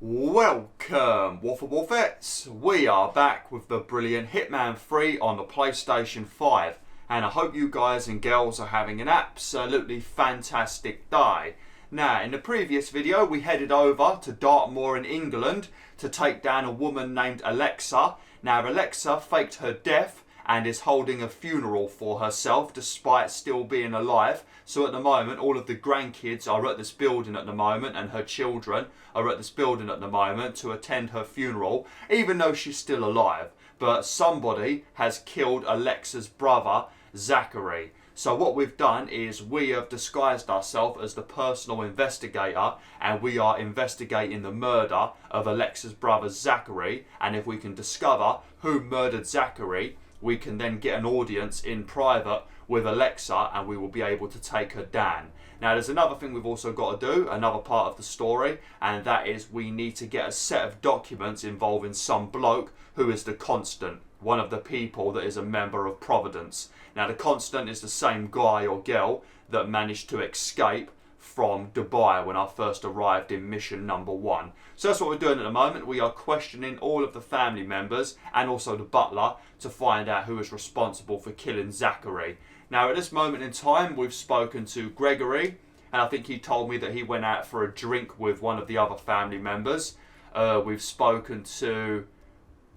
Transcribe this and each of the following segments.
Welcome, WolfTheWolfettes. We are back with the brilliant Hitman 3 on the PlayStation 5, and I hope you guys and girls are having an absolutely fantastic day. Now, in the previous video, we headed over to Dartmoor in England to take down a woman named Alexa. Now, Alexa faked her death and is holding a funeral for herself despite still being alive. So at the moment, all of the grandkids are at this building at the moment, and her children are at this building at the moment to attend her funeral, even though she's still alive. But somebody has killed Alexa's brother, Zachary. So what we've done is we have disguised ourselves as the personal investigator, and we are investigating the murder of Alexa's brother, Zachary. And if we can discover who murdered Zachary, we can then get an audience in private with Alexa, and we will be able to take her down. Now, there's another thing we've also got to do, another part of the story, and that is we need to get a set of documents involving some bloke who is the Constant, one of the people that is a member of Providence. Now, the Constant is the same guy or girl that managed to escape from Dubai when I first arrived in mission number 1. So that's what we're doing at the moment. We are questioning all of the family members and also the butler to find out who is responsible for killing Zachary. Now, at this moment in time, we've spoken to Gregory, and I think he told me that he went out for a drink with one of the other family members. We've spoken to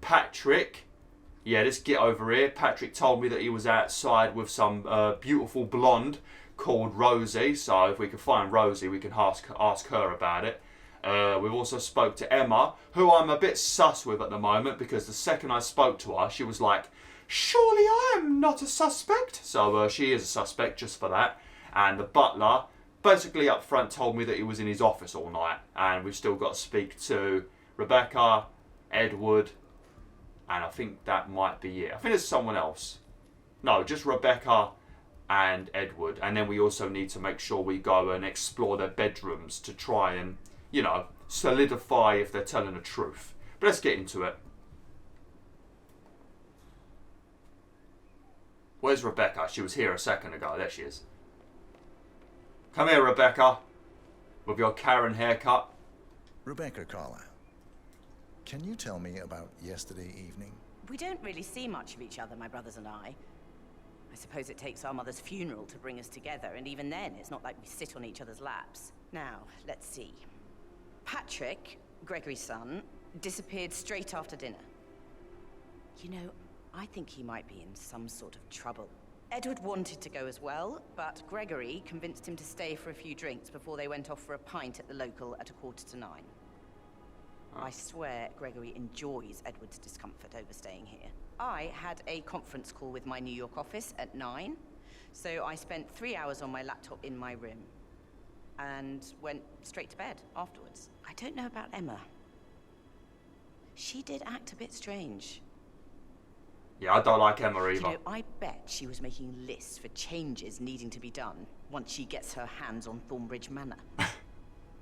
Patrick. Yeah, let's get over here. Patrick told me that he was outside with some beautiful blonde called Rosie. So if we can find Rosie, we can ask her about it. We've also spoke to Emma, who I'm a bit sus with at the moment, because the second I spoke to her, she was like, "Surely I am not a suspect." So she is a suspect just for that. And the butler basically up front told me that he was in his office all night. And we've still got to speak to Rebecca, Edward, and I think that might be it. I think there's someone else. No, just Rebecca and Edward. And then we also need to make sure we go and explore their bedrooms to try and, you know, solidify if they're telling the truth. But let's get into it. Where's Rebecca? She was here a second ago. There she is. Come here, Rebecca, with your Karen haircut. Rebecca Carlisle, can you tell me about yesterday evening? We don't really see much of each other, my brothers and I. I suppose it takes our mother's funeral to bring us together, and even then, it's not like we sit on each other's laps. Now, let's see. Patrick, Gregory's son, disappeared straight after dinner. You know, I think he might be in some sort of trouble. Edward wanted to go as well, but Gregory convinced him to stay for a few drinks before they went off for a pint at the local at 9:15. I swear Gregory enjoys Edward's discomfort over staying here. I had a conference call with my New York office at 9, so I spent 3 hours on my laptop in my room and went straight to bed afterwards. I don't know about Emma. She did act a bit strange. Yeah, I don't like Emma either. You know, I bet she was making lists for changes needing to be done once she gets her hands on Thornbridge Manor.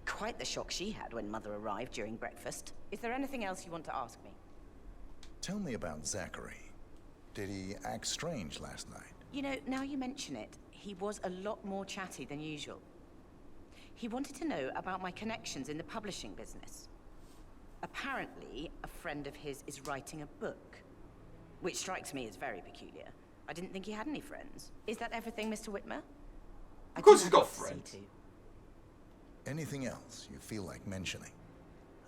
Quite the shock she had when Mother arrived during breakfast. Is there anything else you want to ask me? Tell me about Zachary. Did he act strange last night? You know, now you mention it, he was a lot more chatty than usual. He wanted to know about my connections in the publishing business. Apparently, a friend of his is writing a book, which strikes me as very peculiar. I didn't think he had any friends. Is that everything, Mr. Whitmer? Of course he's got friends. Anything else you feel like mentioning?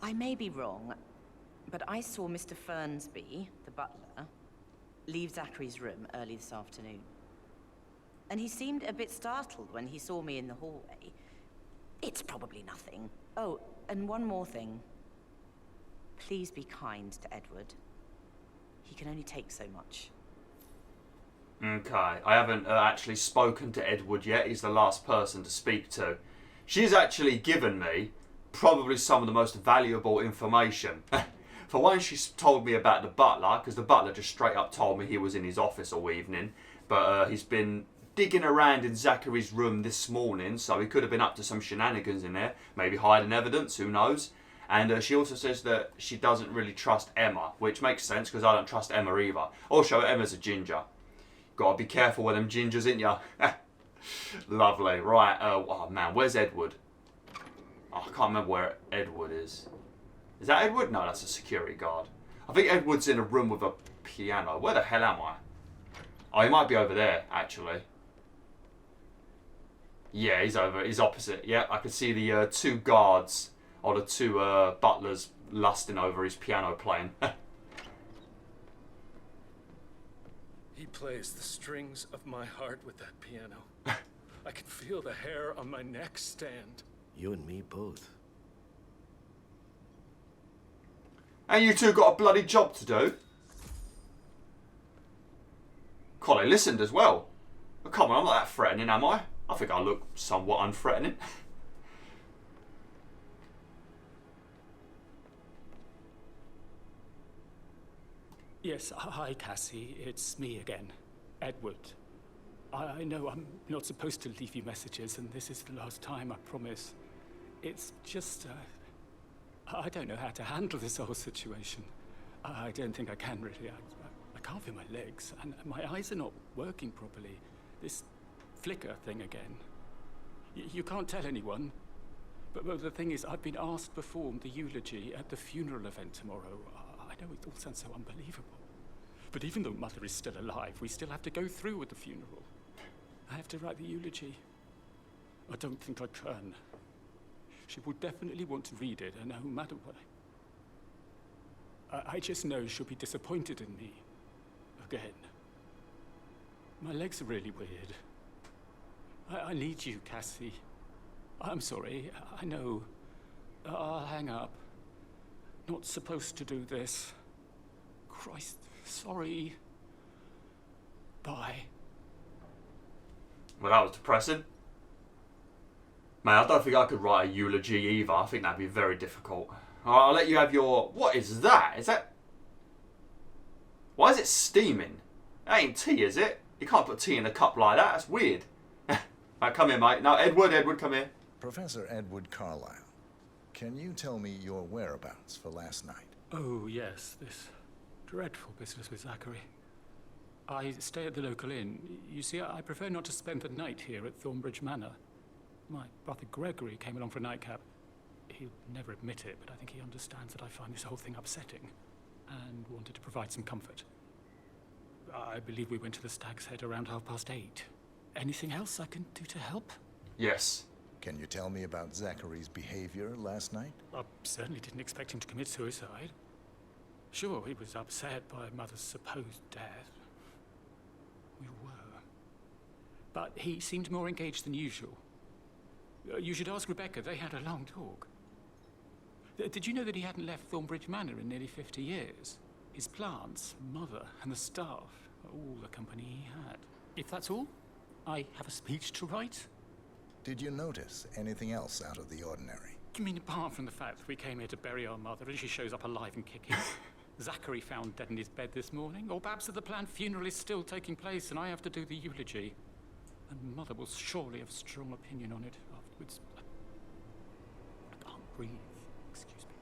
I may be wrong, but I saw Mr. Fernsby, the butler, leave Zachary's room early this afternoon. And he seemed a bit startled when he saw me in the hallway. It's probably nothing. Oh, and one more thing. Please be kind to Edward. He can only take so much. Okay, I haven't actually spoken to Edward yet. He's the last person to speak to. She's actually given me probably some of the most valuable information. For one, she's told me about the butler, because the butler just straight up told me he was in his office all evening. But he's been digging around in Zachary's room this morning, so he could have been up to some shenanigans in there. Maybe hiding evidence, who knows. And she also says that she doesn't really trust Emma, which makes sense, because I don't trust Emma either. Also, Emma's a ginger. Gotta be careful with them gingers, ain't ya? Lovely. Right, oh man, where's Edward? Oh, I can't remember where Edward is. Is that Edward? No, that's a security guard. I think Edward's in a room with a piano. Where the hell am I? Oh, he might be over there, actually. Yeah, he's over. He's opposite. Yeah, I can see the two guards, or the two butlers, lusting over his piano playing. He plays the strings of my heart with that piano. I can feel the hair on my neck stand. You and me both. And you two got a bloody job to do. God, they listened as well. Oh, come on, I'm not that threatening, am I? I think I look somewhat unthreatening. Yes, hi Cassie, it's me again, Edward. I know I'm not supposed to leave you messages, and this is the last time, I promise. It's just, I don't know how to handle this whole situation. I don't think I can really. I can't feel my legs, and my eyes are not working properly. This flicker thing again. You can't tell anyone, but the thing is, I've been asked to perform the eulogy at the funeral event tomorrow. I know it all sounds so unbelievable. But even though Mother is still alive, we still have to go through with the funeral. I have to write the eulogy. I don't think I can. She will definitely want to read it, and no matter what. I just know she'll be disappointed in me. Again. My legs are really weird. I need you, Cassie. I'm sorry, I know. I'll hang up. Not supposed to do this. Christ, sorry. Bye. Well, that was depressing. Man, I don't think I could write a eulogy either. I think that'd be very difficult. Alright, I'll let you have your... What is that? Is that... Why is it steaming? That ain't tea, is it? You can't put tea in a cup like that. That's weird. Right, come here, mate. No, Edward, come here. Professor Edward Carlyle, can you tell me your whereabouts for last night? Oh, yes, this dreadful business with Zachary. I stay at the local inn. You see, I prefer not to spend the night here at Thornbridge Manor. My brother Gregory came along for a nightcap. He'll never admit it, but I think he understands that I find this whole thing upsetting and wanted to provide some comfort. I believe we went to the Stag's Head around 8:30. Anything else I can do to help? Yes. Can you tell me about Zachary's behavior last night? I certainly didn't expect him to commit suicide. Sure, he was upset by Mother's supposed death. We were. But he seemed more engaged than usual. You should ask Rebecca. They had a long talk. Did you know that he hadn't left Thornbridge Manor in nearly 50 years? His plants, Mother, and the staff are all the company he had. If that's all, I have a speech to write. Did you notice anything else out of the ordinary? You mean apart from the fact that we came here to bury our mother and she shows up alive and kicking? Zachary found dead in his bed this morning? Or perhaps that the planned funeral is still taking place and I have to do the eulogy? And Mother will surely have a strong opinion on it afterwards. I can't breathe. Excuse me.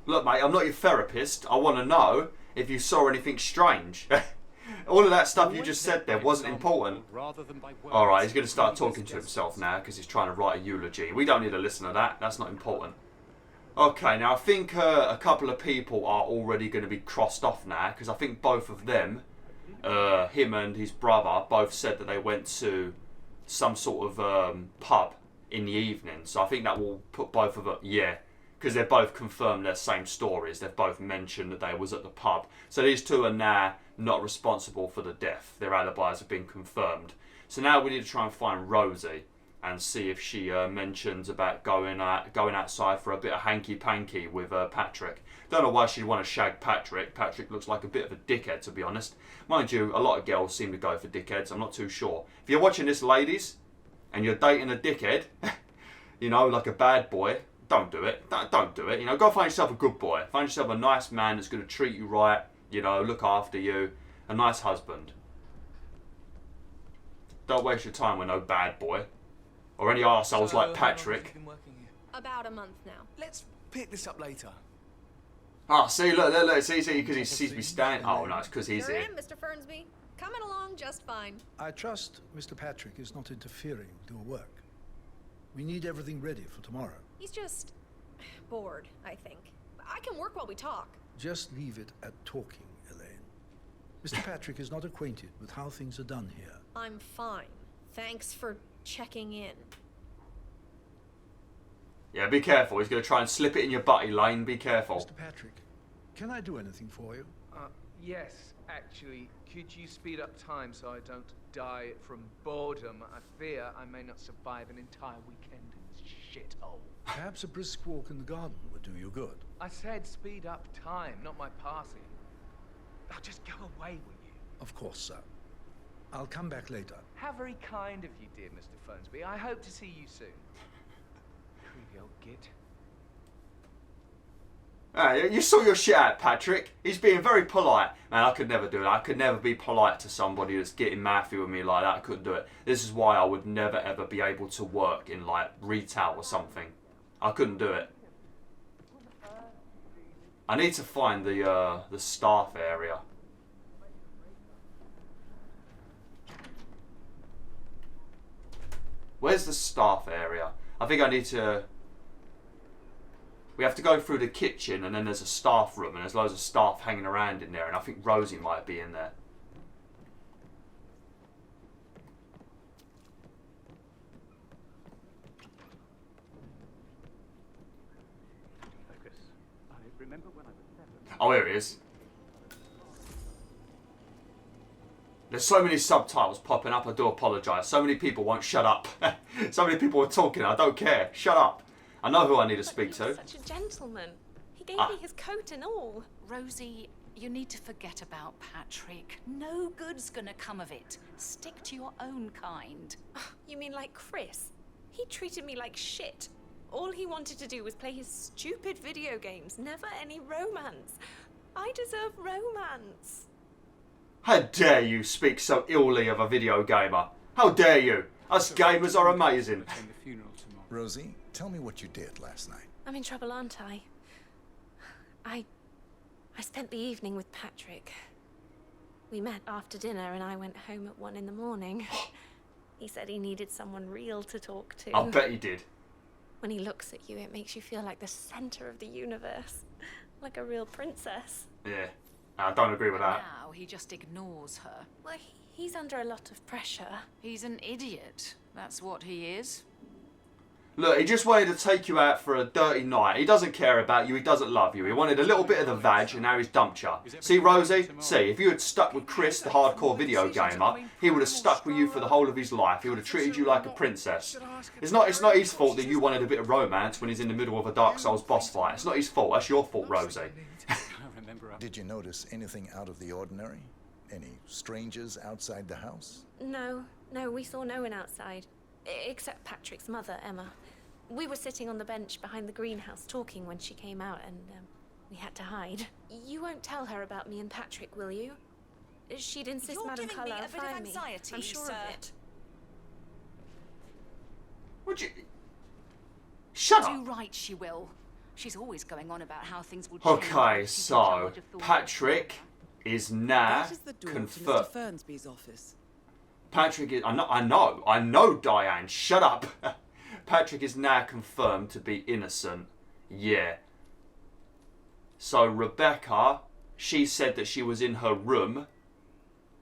Look, mate, I'm not your therapist. I want to know if you saw anything strange. All of that stuff you just said there wasn't important. Alright, he's going to start talking to himself now because he's trying to write a eulogy. We don't need to listen to that. That's not important. Okay, now I think a couple of people are already going to be crossed off now because I think both of them, him and his brother, both said that they went to some sort of pub in the evening. So I think that will put both of them, yeah, because they've both confirmed their same stories. They've both mentioned that they was at the pub. So these two are now not responsible for the death. Their alibis have been confirmed. So now we need to try and find Rosie and see if she mentions about going outside for a bit of hanky-panky with Patrick. Don't know why she'd want to shag Patrick. Patrick looks like a bit of a dickhead, to be honest. Mind you, a lot of girls seem to go for dickheads. I'm not too sure. If you're watching this, ladies, and you're dating a dickhead, you know, like a bad boy, don't do it. Don't do it. You know, go find yourself a good boy. Find yourself a nice man that's going to treat you right, you know, look after you. A nice husband. Don't waste your time with no bad boy. Or any arseholes like Patrick. About a month now. Let's pick this up later. Ah, see, look, see, because he sees me standing. Oh, no, it's because he's Sure here. am, Mr. Fernsby. Coming along just fine. I trust Mr. Patrick is not interfering with your work. We need everything ready for tomorrow. He's just bored, I think. I can work while we talk. Just leave it at talking, Elaine. Mr. Patrick is not acquainted with how things are done here. I'm fine. Thanks for checking in. Yeah, be careful. He's going to try and slip it in your butt, Elaine. Be careful. Mr. Patrick, can I do anything for you? Yes, actually. Could you speed up time so I don't die from boredom? I fear I may not survive an entire weekend in this shithole. Perhaps a brisk walk in the garden would do you good. I said speed up time, not my passing. Oh, just go away, will you? Of course, sir. I'll come back later. How very kind of you, dear Mr. Fernsby. I hope to see you soon. Creepy old git. You saw your shit out, Patrick. He's being very polite. Man, I could never do it. I could never be polite to somebody that's getting mathy with me like that. I couldn't do it. This is why I would never ever be able to work in like retail or something. I couldn't do it. I need to find the staff area. Where's the staff area? I think I need to... We have to go through the kitchen and then there's a staff room and there's loads of staff hanging around in there and I think Rosie might be in there. Focus. I remember when I was 7. Oh, here he is. There's so many subtitles popping up, I do apologise. So many people won't shut up. So many people are talking, I don't care. Shut up. I know who I need to speak to. Such a gentleman. He gave me his coat and all. Rosie, you need to forget about Patrick. No good's gonna come of it. Stick to your own kind. You mean like Chris? He treated me like shit. All he wanted to do was play his stupid video games, never any romance. I deserve romance. How dare you speak so illy of a video gamer? How dare you? Us gamers are amazing. Rosie, tell me what you did last night. I'm in trouble, aren't I? I spent the evening with Patrick. We met after dinner and I went home at 1 in the morning. He said he needed someone real to talk to. I bet he did. When he looks at you, it makes you feel like the center of the universe. Like a real princess. Yeah, I don't agree with that. Now he just ignores her. Well, he's under a lot of pressure. He's an idiot. That's what he is. Look, he just wanted to take you out for a dirty night. He doesn't care about you, he doesn't love you. He wanted a little bit of the vag and now he's dumped you. See, Rosie? See, if you had stuck with Chris, the hardcore video gamer, he would have stuck with you for the whole of his life. He would have treated you like a princess. It's not his fault that you wanted a bit of romance when he's in the middle of a Dark Souls boss fight. It's not his fault, that's your fault, Rosie. Did you notice anything out of the ordinary? Any strangers outside the house? No, we saw no one outside. Except Patrick's mother, Emma. We were sitting on the bench behind the greenhouse talking when she came out and we had to hide. You won't tell her about me and Patrick, will you? She'd insist You're Madame giving me Carlyle a bit of find me. anxiety, I'm sure sir. of it. Would you... Shut up! Do right, she will. She's always going on about how things will change. Okay, so Patrick is now That is the door to confirmed. Mr. Fernsby's office. Patrick is... I know, Diane, shut up! Patrick is now confirmed to be innocent. Yeah. So Rebecca, she said that she was in her room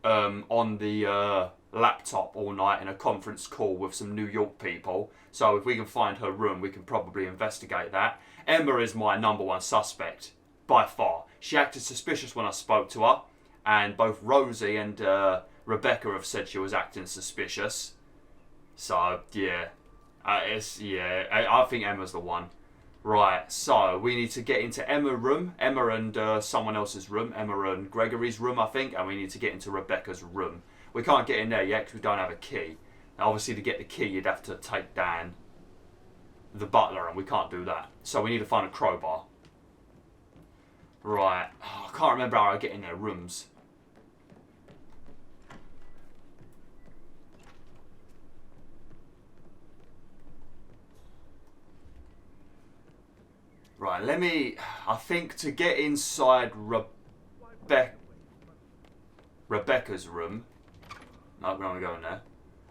on the laptop all night in a conference call with some New York people. So if we can find her room, we can probably investigate that. Emma is my #1 suspect, by far. She acted suspicious when I spoke to her, and both Rosie and Rebecca have said she was acting suspicious. So, yeah. I think Emma's the one. Right, so we need to get into Emma's room. Emma and someone else's room. Emma and Gregory's room, I think. And we need to get into Rebecca's room. We can't get in there yet because we don't have a key. Now, obviously, to get the key, you'd have to take down the butler, and we can't do that. So we need to find a crowbar. Right. Oh, I can't remember how I get in their rooms. Right, I think to get inside Rebecca's room, no, we're not going to go in there.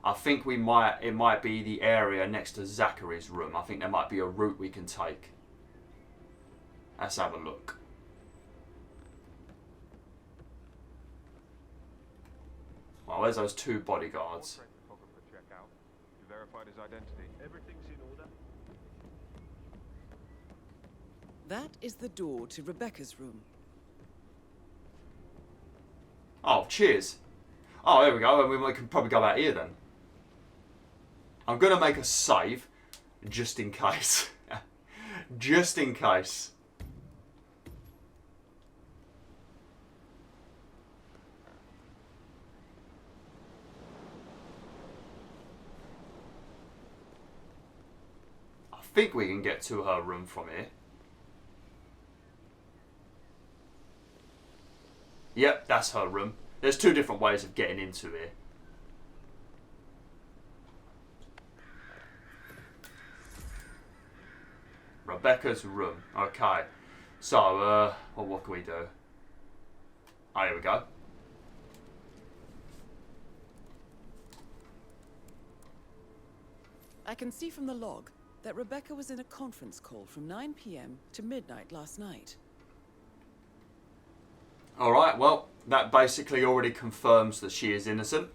I think it might be the area next to Zachary's room. I think there might be a route we can take. Let's have a look. Well, there's those two bodyguards. You verified his identity. Everything's in order. That is the door to Rebecca's room. Oh, cheers. Oh, there we go. And we can probably go out here then. I'm going to make a save just in case. Just in case. I think we can get to her room from here. Yep, that's her room. There's two different ways of getting into here. Rebecca's room. Okay. So, well, what can we do? Oh, here we go. I can see from the log that Rebecca was in a conference call from 9 p.m. to midnight last night. Alright, well, that basically already confirms that she is innocent.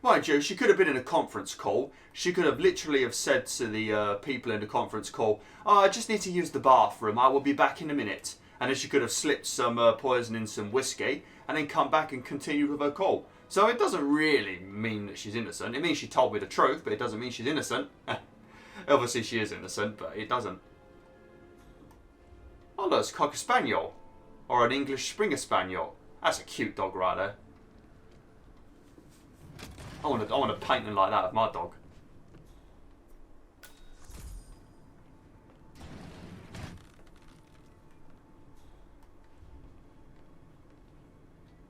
Mind you, she could have been in a conference call. She could have literally have said to the people in the conference call, "Oh, I just need to use the bathroom, I will be back in a minute." And then she could have slipped some poison in some whiskey and then come back and continued with her call. So it doesn't really mean that she's innocent. It means she told me the truth, but it doesn't mean she's innocent. Obviously she is innocent, but it doesn't. Oh, look, it's a Cocker Spaniel. Or an English Springer Spaniel. That's a cute dog right there. I want to paint them like that with my dog.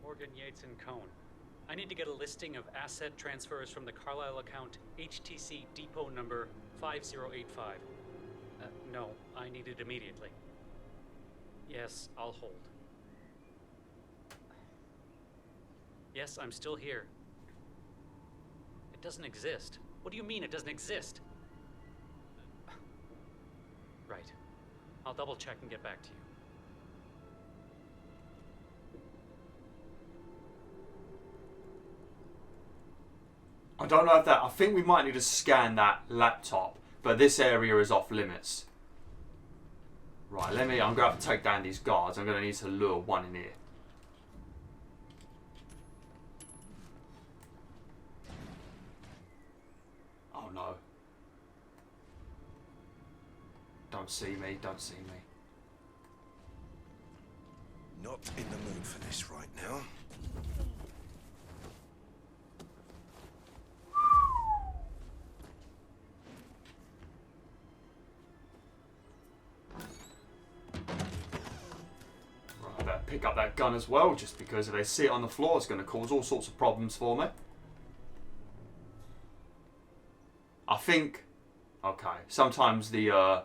Morgan, Yates, and Cohn. I need to get a listing of asset transfers from the Carlisle account HTC depot number 5085. No, I need it immediately. Yes, I'll hold. Yes, I'm still here. It doesn't exist. What do you mean it doesn't exist? Right. I'll double check and get back to you. I don't know if that... I think we might need to scan that laptop, but this area is off limits. Right, I'm going to have to take down these guards. I'm going to need to lure one in here. Oh no. Don't see me, don't see me. Not in the mood for this right now. Right, I better pick up that gun as well, just because if they see it on the floor, it's going to cause all sorts of problems for me. I think... Okay, sometimes the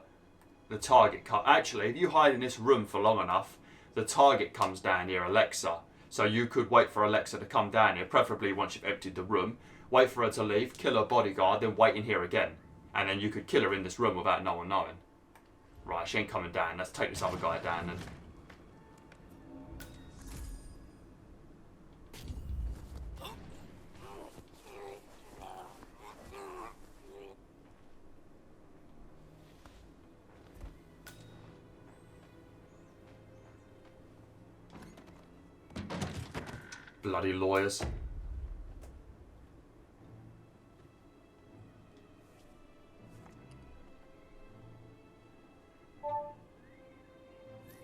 target... Actually, if you hide in this room for long enough, the target comes down near Alexa. So you could wait for Alexa to come down here, preferably once you've emptied the room. Wait for her to leave, kill her bodyguard, then wait in here again. And then you could kill her in this room without no one knowing. Right, she ain't coming down. Let's take this other guy down then. Bloody lawyers.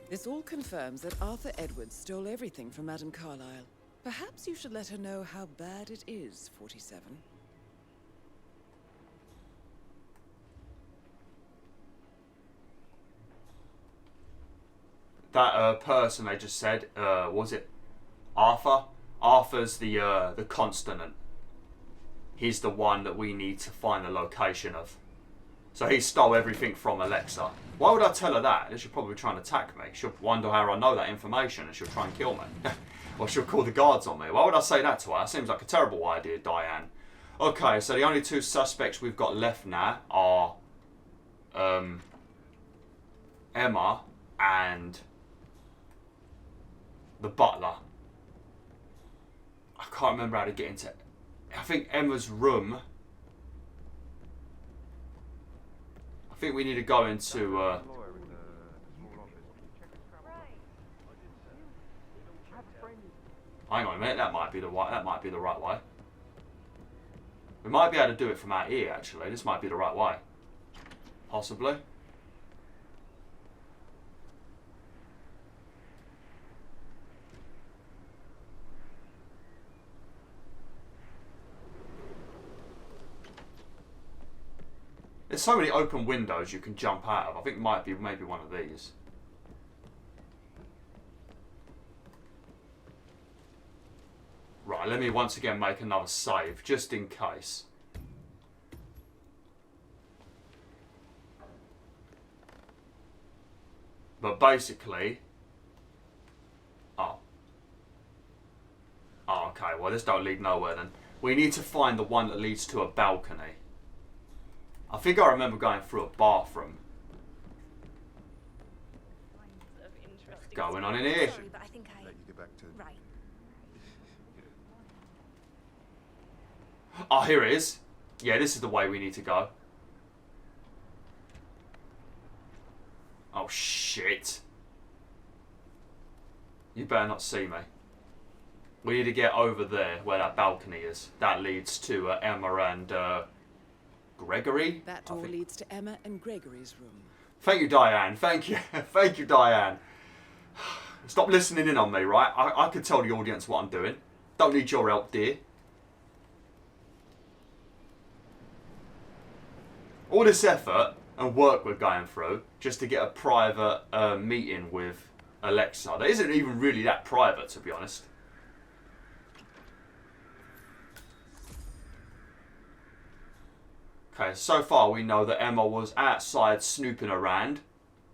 This all confirms that Arthur Edwards stole everything from Madame Carlyle. Perhaps you should let her know how bad it is, 47. That person they just said, was it Arthur? Arthur's the consonant. He's the one that we need to find the location of. So he stole everything from Alexa. Why would I tell her that? She'll probably try and attack me. She'll wonder how I know that information and she'll try and kill me. Or she'll call the guards on me. Why would I say that to her? That seems like a terrible idea, Diane. Okay, so the only two suspects we've got left now are Emma and the butler. I can't remember how to get into it. I think Emma's room. I think we need to go into hang on a minute, that might be the right way. We might be able to do it from out here actually. This might be the right way. Possibly. There's so many open windows you can jump out of. I think it might be maybe one of these. Right, let me once again make another save, just in case. But basically... Oh, okay, well this don't lead nowhere then. We need to find the one that leads to a balcony. I think I remember going through a bathroom. What's going on in here? Sorry, but I think I... Let you get back to... Right. Oh, here it is. Yeah, this is the way we need to go. Oh, shit. You better not see me. We need to get over there where that balcony is. That leads to Emma and Gregory. That door leads to Emma and Gregory's room. Thank you, Diane. Thank you. Thank you, Diane. Stop listening in on me, right? I can tell the audience what I'm doing. Don't need your help, dear. All this effort and work we're going through just to get a private meeting with Alexa. That isn't even really that private, to be honest. Okay, so far we know that Emma was outside snooping around,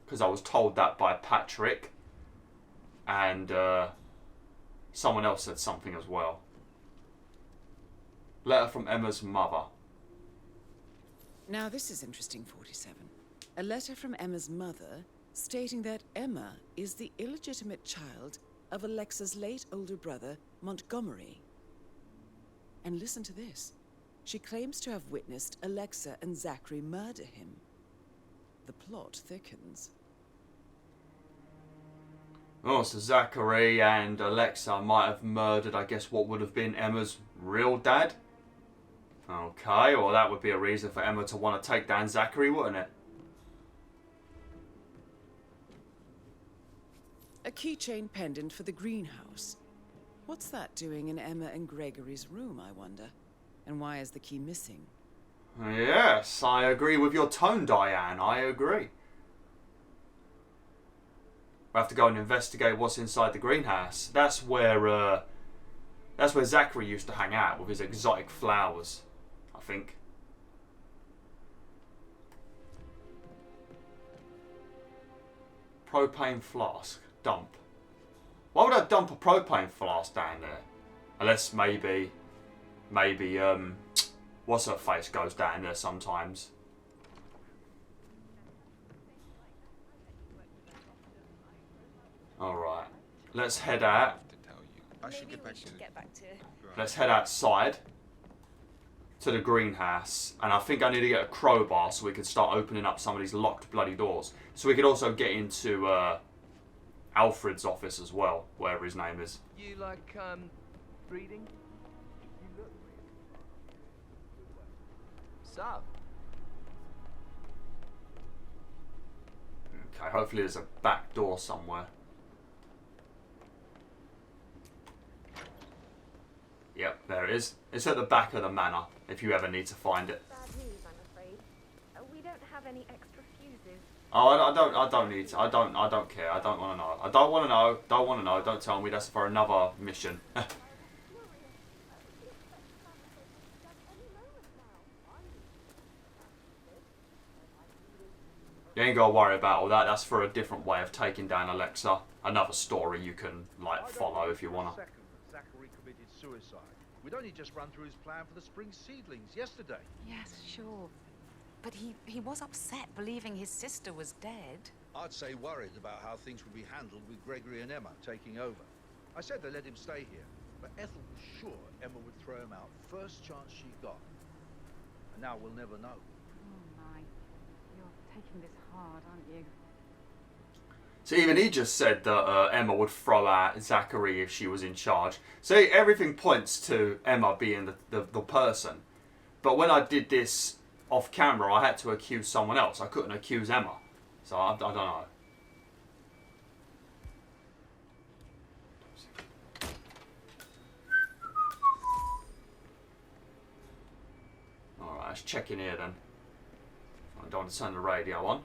because I was told that by Patrick, and someone else said something as well. Letter from Emma's mother. Now this is interesting, 47. A letter from Emma's mother stating that Emma is the illegitimate child of Alexa's late older brother, Montgomery. And listen to this. She claims to have witnessed Alexa and Zachary murder him. The plot thickens. Oh, so Zachary and Alexa might have murdered, I guess, what would have been Emma's real dad? Okay, well that would be a reason for Emma to want to take down Zachary, wouldn't it? A keychain pendant for the greenhouse. What's that doing in Emma and Gregory's room, I wonder? And why is the key missing? Yes, I agree with your tone, Diane. I agree. We have to go and investigate what's inside the greenhouse. That's where Zachary used to hang out with his exotic flowers, I think. Propane flask. Dump. Why would I dump a propane flask down there? Unless maybe what's her face goes down there sometimes. Alright. Let's head out. Let's head outside to the greenhouse, and I think I need to get a crowbar so we can start opening up some of these locked bloody doors. So we could also get into Alfred's office as well, whatever his name is. You like reading? You look Sup? Okay, hopefully there's a back door somewhere. Yep, there it is. It's at the back of the manor, if you ever need to find it. Bad news, I'm afraid. We don't have any extra fuses. Oh, I don't need to. I don't care. I don't want to know. I don't want to know. Don't want to know. Don't tell me. That's for another mission. You ain't got to worry about all that. That's for a different way of taking down Alexa. Another story you can, like, follow if you want to. Zachary committed suicide. We'd only just run through his plan for the spring seedlings yesterday. Yes, sure. But he was upset believing his sister was dead. I'd say worried about how things would be handled with Gregory and Emma taking over. I said they let him stay here, but Ethel was sure Emma would throw him out first chance she got. And now we'll never know. Oh my, you're taking this hard, aren't you? So even he just said that Emma would throw out Zachary if she was in charge. So everything points to Emma being the person. But when I did this off camera, I had to accuse someone else. I couldn't accuse Emma. So I don't know. Alright, let's check in here then. I don't want to turn the radio on.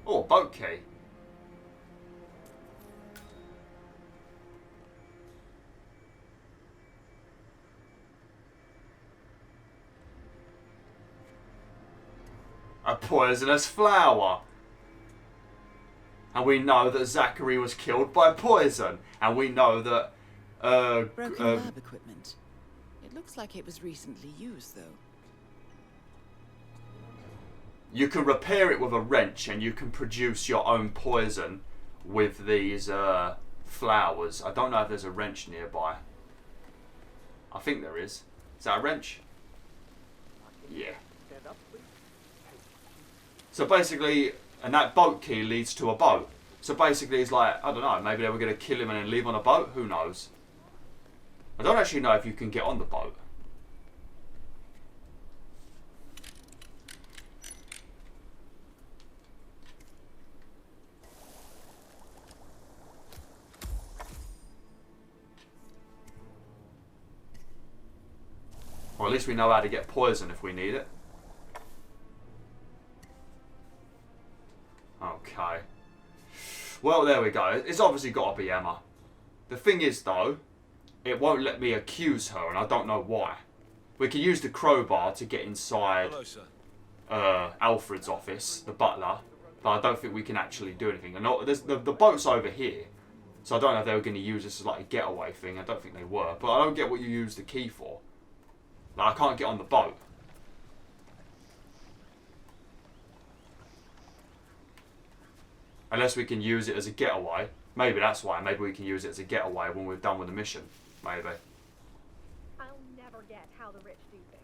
Oh, boat key. A poisonous flower. And we know that Zachary was killed by poison. And we know that... Broken lab equipment. It looks like it was recently used, though. You can repair it with a wrench and you can produce your own poison with these flowers. I don't know if there's a wrench nearby. I think there is. Is that a wrench? Yeah. So basically, and that boat key leads to a boat. So basically it's like, I don't know, maybe they were going to kill him and then leave on a boat? Who knows? I don't actually know if you can get on the boat. Or at least we know how to get poison if we need it. Okay. Well, there we go. It's obviously got to be Emma. The thing is, though, it won't let me accuse her, and I don't know why. We can use the crowbar to get inside Alfred's office, the butler, but I don't think we can actually do anything. And the boat's over here, so I don't know if they were going to use this as like a getaway thing. I don't think they were, but I don't get what you use the key for. Like, I can't get on the boat. Unless we can use it as a getaway. Maybe that's why. Maybe we can use it as a getaway when we're done with the mission. Maybe. I'll never get how the rich do things.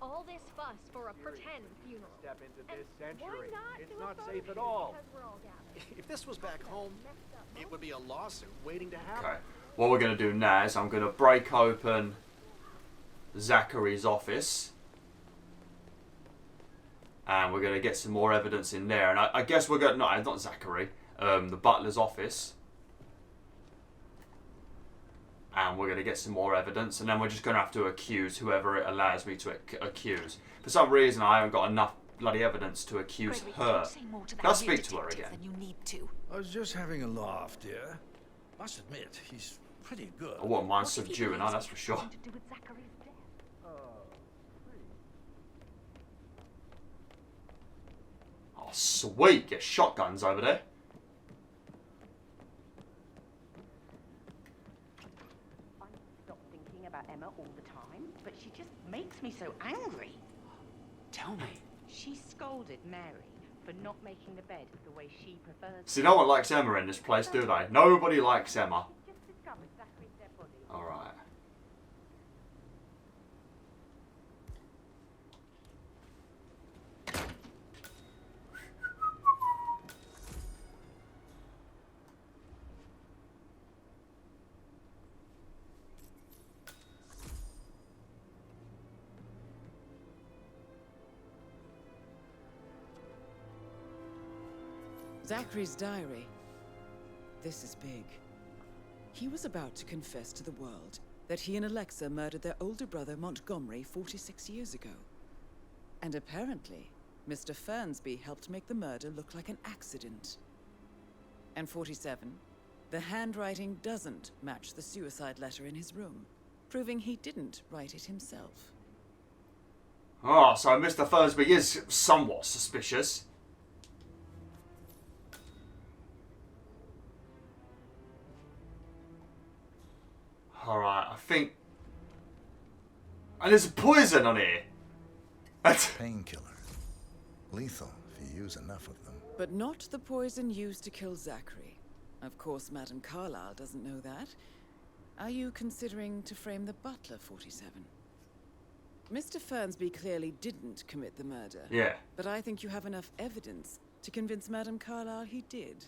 All this fuss for a pretend funeral. Step into this And why century. not It's do a not photo safe at shoot all. because we're all gathered? If this was back home, it would be a lawsuit waiting to happen. Okay. What we're going to do now is I'm going to break open Zachary's office. And we're going to get some more evidence in there. And I guess we're going to... No, it's not Zachary. The butler's office. And we're going to get some more evidence. And then we're just going to have to accuse whoever it allows me to accuse. For some reason, I haven't got enough bloody evidence to accuse her. Can I speak to her again? You need to. I was just having a laugh, dear. Must admit, he's pretty good. I wouldn't mind subduing her, that's for sure. Oh, sweet. Get shotguns over there. I stop thinking about Emma all the time, but she just makes me so angry. Tell me. She scolded Mary for not making the bed the way she prefers. See, no one likes Emma in this place, do they? Nobody likes Emma. Just discovered Zachary's dead body. Alright. Zachary's diary. This is big. He was about to confess to the world that he and Alexa murdered their older brother Montgomery 46 years ago. And apparently, Mr. Fernsby helped make the murder look like an accident. And 47, the handwriting doesn't match the suicide letter in his room, proving he didn't write it himself. Oh, so Mr. Fernsby is somewhat suspicious. Alright, I think And there's poison on here. Painkillers. Lethal if you use enough of them. But not the poison used to kill Zachary. Of course, Madame Carlyle doesn't know that. Are you considering to frame the butler, 47? Mr. Fernsby clearly didn't commit the murder. Yeah. But I think you have enough evidence to convince Madame Carlyle he did.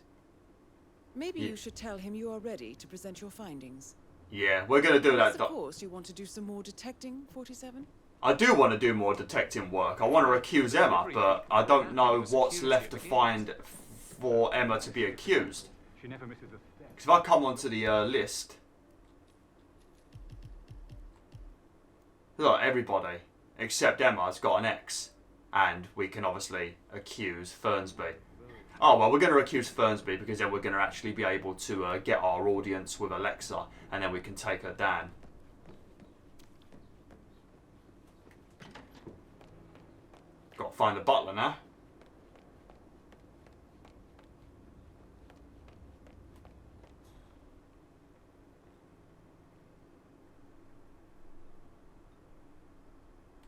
Maybe you should tell him you are ready to present your findings. Yeah, we're going to do that. Of course, you want to do some more detecting, 47? I do want to do more detecting work. I want to accuse Emma, but I don't know what's left to find for Emma to be accused. Because if I come onto the list... Look, everybody except Emma has got an X. And we can obviously accuse Fernsby. Oh, well, we're going to accuse Fernsby because then we're going to actually be able to get our audience with Alexa. And then we can take her down. Got to find the butler now.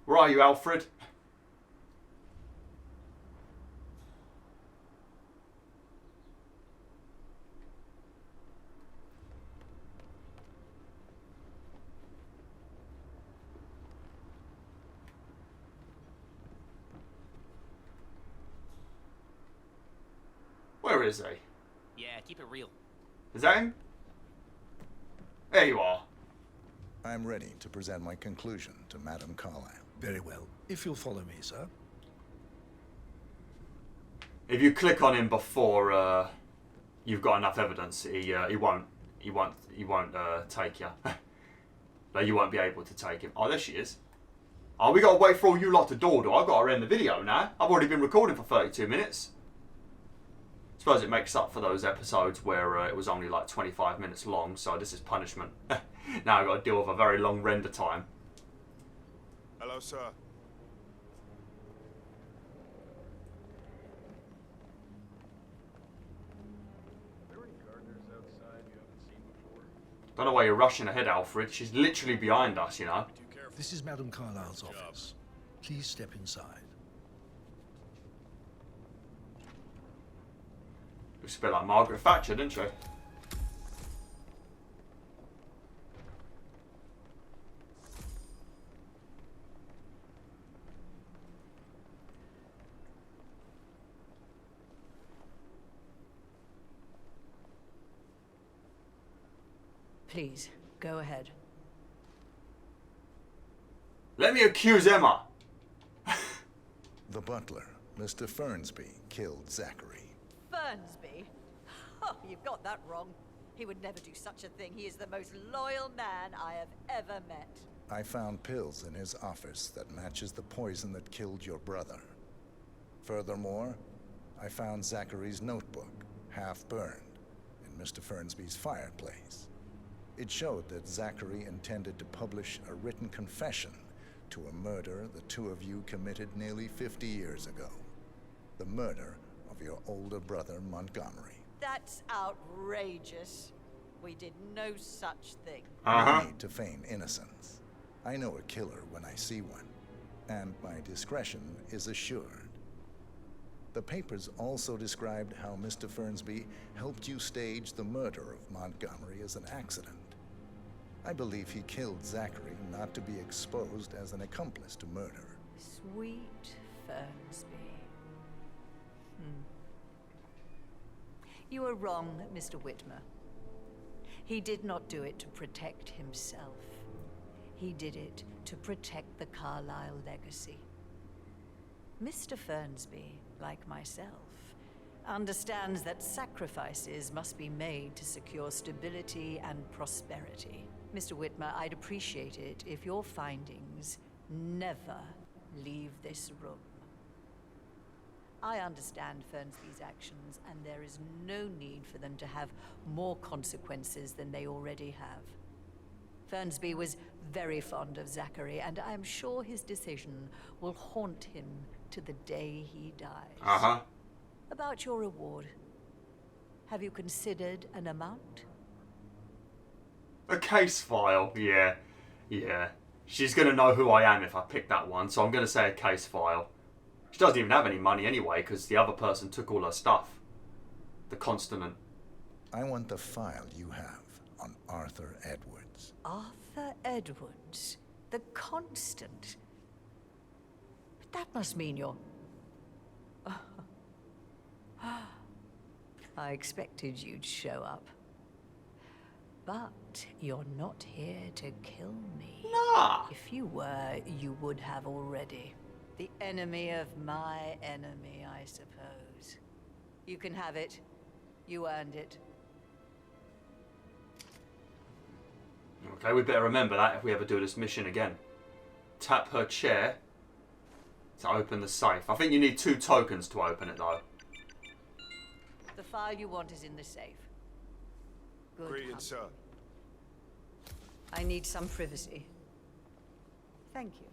Where are you, Alfred? Where is he? Yeah, keep it real. Is that him? There you are. I'm ready to present my conclusion to Madame Carlyle. Very well. If you'll follow me, sir. If you click on him before you've got enough evidence, he won't take you. Like, you won't be able to take him. Oh, there she is. Oh, we got to wait for all you lot to dawdle. I've got to end the video now. I've already been recording for 32 minutes. Suppose it makes up for those episodes where it was only like 25 minutes long, so this is punishment. Now I've got to deal with a very long render time. Hello, sir. Don't know why you're rushing ahead, Alfred. She's literally behind us, you know. This is Madame Carlyle's office. Please step inside. Looks a bit like Margaret Thatcher, didn't she? Please, go ahead. Let me accuse Emma. The butler, Mr. Fernsby, killed Zachary. Fernsby? Oh, you've got that wrong. He would never do such a thing. He is the most loyal man I have ever met. I found pills in his office that matches the poison that killed your brother. Furthermore, I found Zachary's notebook, half burned, in Mr. Fernsby's fireplace. It showed that Zachary intended to publish a written confession to a murder the two of you committed nearly 50 years ago. The murder of your older brother, Montgomery. That's outrageous. We did no such thing. No need to feign innocence. I know a killer when I see one, and my discretion is assured. The papers also described how Mr. Fernsby helped you stage the murder of Montgomery as an accident. I believe he killed Zachary not to be exposed as an accomplice to murder. Sweet Fernsby. You are wrong, Mr. Whitmer. He did not do it to protect himself. He did it to protect the Carlyle legacy. Mr. Fernsby, like myself, understands that sacrifices must be made to secure stability and prosperity. Mr. Whitmer, I'd appreciate it if your findings never leave this room. I understand Fernsby's actions, and there is no need for them to have more consequences than they already have. Fernsby was very fond of Zachary, and I'm sure his decision will haunt him to the day he dies. About your reward, have you considered an amount? A case file, yeah. She's going to know who I am if I pick that one, so I'm going to say a case file. She doesn't even have any money anyway, because the other person took all her stuff. The Constant. I want the file you have on Arthur Edwards. Arthur Edwards? The Constant? But that must mean you're... I expected you'd show up. But you're not here to kill me. Nah. If you were, you would have already. The enemy of my enemy, I suppose. You can have it. You earned it. Okay, we better remember that if we ever do this mission again. Tap her chair to open the safe. I think you need 2 tokens to open it though. The file you want is in the safe. Good. Greetings, sir. I need some privacy. Thank you.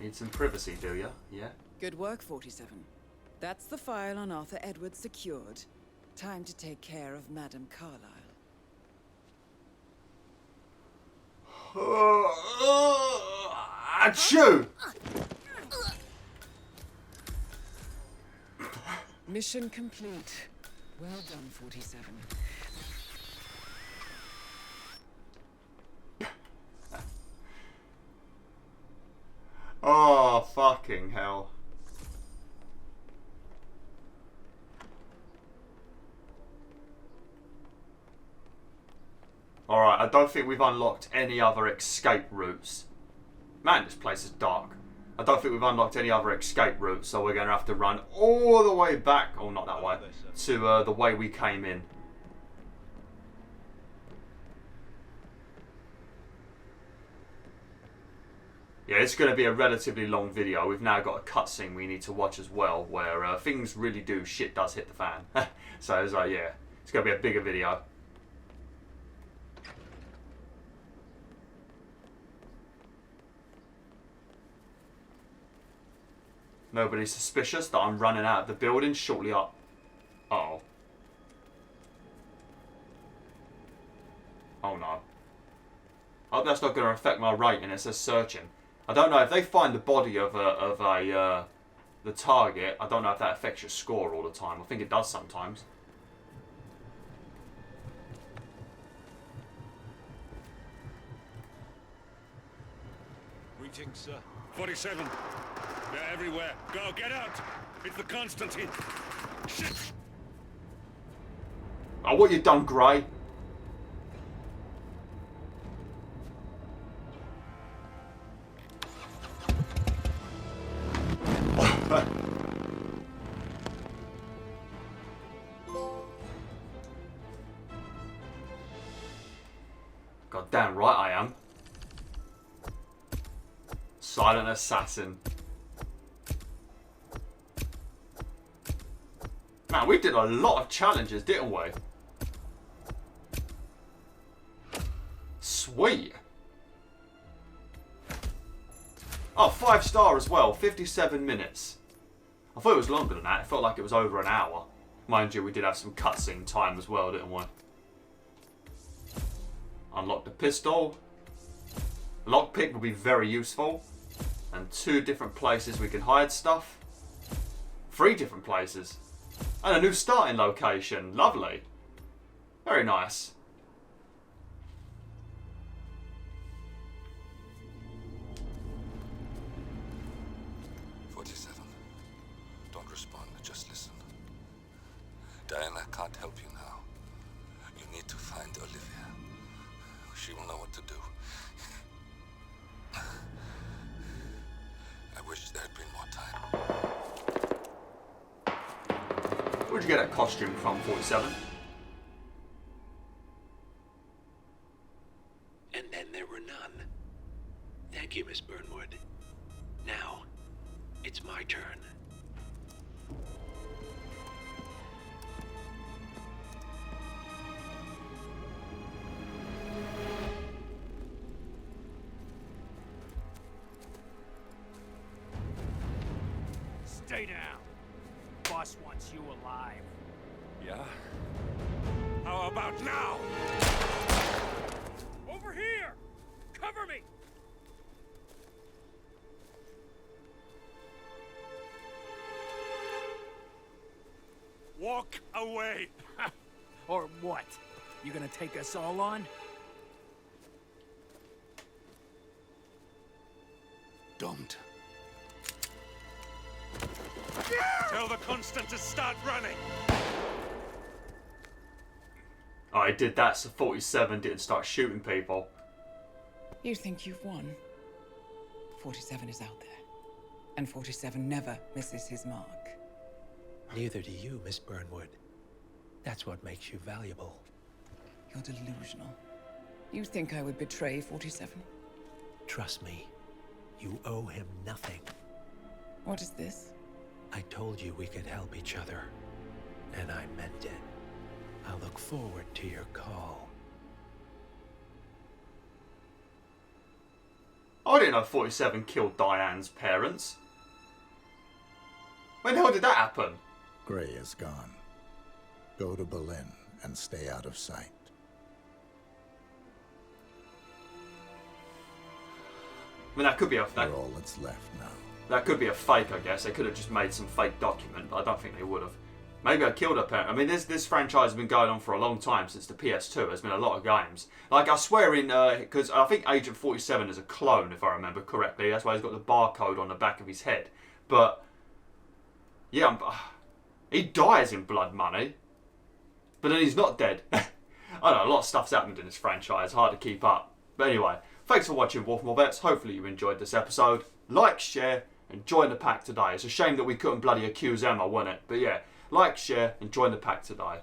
Need some privacy, do ya? Yeah? Good work, 47. That's the file on Arthur Edwards secured. Time to take care of Madame Carlyle. Achoo! Mission complete. Well done, 47. Oh, fucking hell. Alright, I don't think we've unlocked any other escape routes. Man, this place is dark. I don't think we've unlocked any other escape routes, so we're going to have to run all the way back, oh not that way, to the way we came in. Yeah, it's going to be a relatively long video. We've now got a cutscene we need to watch as well, where things really do, shit does hit the fan. So it's like, yeah, it's going to be a bigger video. Nobody's suspicious that I'm running out of the building shortly up. Uh-oh. Oh no. I hope that's not going to affect my rating. It says searching. I don't know if they find the body of the target. I don't know if that affects your score all the time. I think it does sometimes. Greetings, sir. 47. They're everywhere. Go, get out! It's the Constantine. Shit! Oh, what you done, Grey? God damn right I am. Silent assassin. Man, we did a lot of challenges, didn't we? Sweet. Oh, 5-star as well. 57 minutes. I thought it was longer than that. It felt like it was over an hour. Mind you, we did have some cutscene time as well, didn't we? Unlock the pistol. Lockpick will be very useful. And 2 different places we can hide stuff. 3 different places. And a new starting location. Lovely. Very nice. Don't respond, just listen. Diana can't help you now. You need to find Olivia. She will know what to do. I wish there had been more time. Where'd you get that costume from, 47? And then there were none. Thank you, Miss Burnwood. Now, it's my turn. Stay down. Boss wants you alive. Yeah? How about now? Over here! Cover me! Walk away! Or what? You gonna take us all on? Don't. Tell the Constant to start running! Oh, he did that so 47 didn't start shooting people. You think you've won? 47 is out there. And 47 never misses his mark. Neither do you, Miss Burnwood. That's what makes you valuable. You're delusional. You think I would betray 47? Trust me, you owe him nothing. What is this? I told you we could help each other, and I meant it. I look forward to your call. I didn't know 47 killed Diane's parents. When the hell did that happen? Gray is gone. Go to Berlin and stay out of sight. I mean, that could be a... You're all that's left now. That could be a fake, I guess. They could have just made some fake document, but I don't think they would have. Maybe I killed her parent. I mean, this franchise has been going on for a long time, since the PS2. There's been a lot of games. Like, I swear in... Because I think Agent 47 is a clone, if I remember correctly. That's why he's got the barcode on the back of his head. But... yeah, he dies in Blood Money. But then he's not dead. I don't know, a lot of stuff's happened in this franchise. Hard to keep up. But anyway, thanks for watching, Wolf More Vets. Hopefully you enjoyed this episode. Like, share, and join the pack today. It's a shame that we couldn't bloody accuse Emma, wasn't it? But yeah, like, share, and join the pack today.